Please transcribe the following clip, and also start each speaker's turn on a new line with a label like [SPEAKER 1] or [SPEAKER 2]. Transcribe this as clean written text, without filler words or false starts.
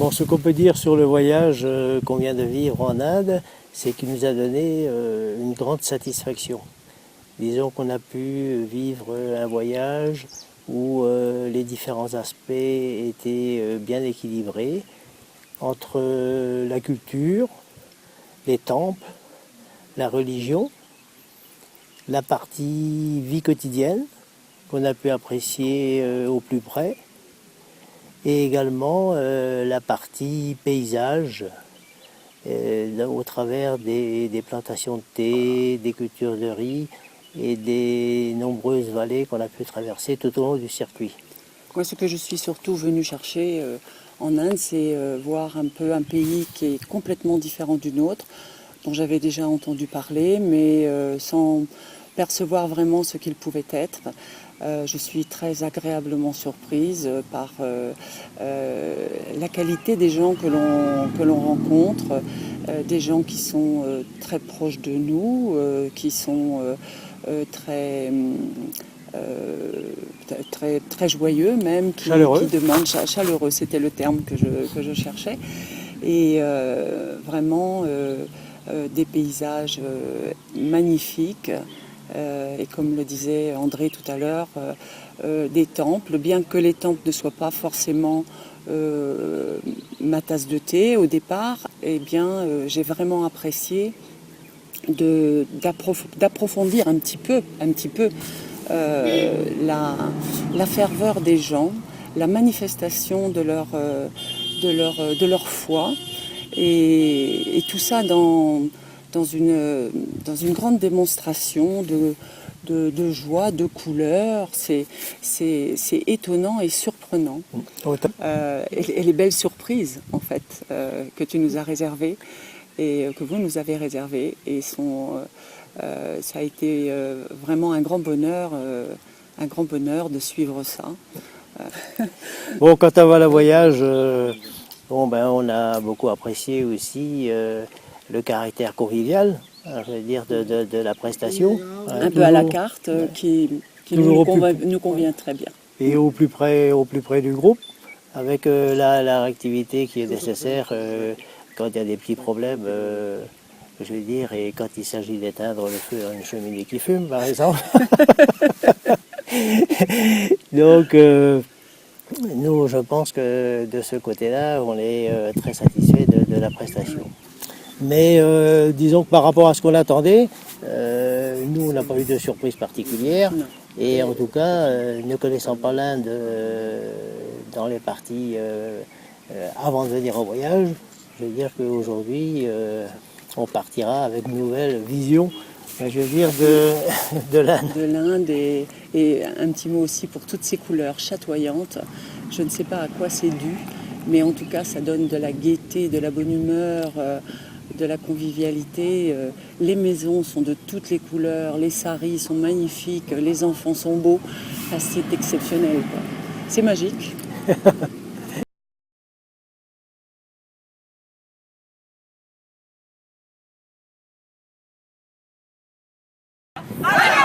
[SPEAKER 1] Bon, ce qu'on peut dire sur le voyage qu'on vient de vivre en Inde, c'est qu'il nous a donné une grande satisfaction. Disons qu'on a pu vivre un voyage où les différents aspects étaient bien équilibrés entre la culture, les temples, la religion, la partie vie quotidienne qu'on a pu apprécier au plus près, et également la partie paysage au travers des plantations de thé, des cultures de riz et des nombreuses vallées qu'on a pu traverser tout au long du circuit.
[SPEAKER 2] Moi, ce que je suis surtout venue chercher en Inde, c'est voir un peu un pays qui est complètement différent du nôtre, dont j'avais déjà entendu parler, mais sans percevoir vraiment ce qu'il pouvait être. Je suis très agréablement surprise par la qualité des gens que l'on rencontre, des gens qui sont très proches de nous, qui sont très très joyeux même, qui demandent, chaleureux, c'était le terme que je cherchais, et vraiment des paysages magnifiques, et comme le disait André tout à l'heure, des temples, bien que les temples ne soient pas forcément ma tasse de thé au départ, eh bien j'ai vraiment apprécié d'approfondir un petit peu la ferveur des gens, la manifestation de leur foi, et tout ça dans une grande démonstration de joie, de couleurs. C'est étonnant et surprenant. Et les belles surprises, en fait, que tu nous as réservées et que vous nous avez réservées, et ça a été vraiment un grand bonheur de suivre ça.
[SPEAKER 1] Bon, quant à voilà voyage, on a beaucoup apprécié aussi le caractère convivial, je veux dire, de la prestation.
[SPEAKER 2] Un peu à la carte, qui nous convient très bien.
[SPEAKER 1] Et au plus près du groupe, avec la réactivité qui est nécessaire quand il y a des petits problèmes, je veux dire, et quand il s'agit d'éteindre le feu dans une cheminée qui fume, par exemple. Donc, nous, je pense que de ce côté-là, on est très satisfait de la prestation. Mais disons que par rapport à ce qu'on attendait, nous, on n'a pas eu de surprise particulière. Et en tout cas, ne connaissant pas l'Inde dans les parties avant de venir en voyage, je veux dire qu'aujourd'hui, on partira avec une nouvelle vision, je veux dire, de l'Inde.
[SPEAKER 2] De l'Inde, et un petit mot aussi pour toutes ces couleurs chatoyantes. Je ne sais pas à quoi c'est dû, mais en tout cas, ça donne de la gaieté, de la bonne humeur, de la convivialité. Les maisons sont de toutes les couleurs, les saris sont magnifiques, les enfants sont beaux. Enfin, c'est exceptionnel, quoi. C'est magique.
[SPEAKER 3] Allez!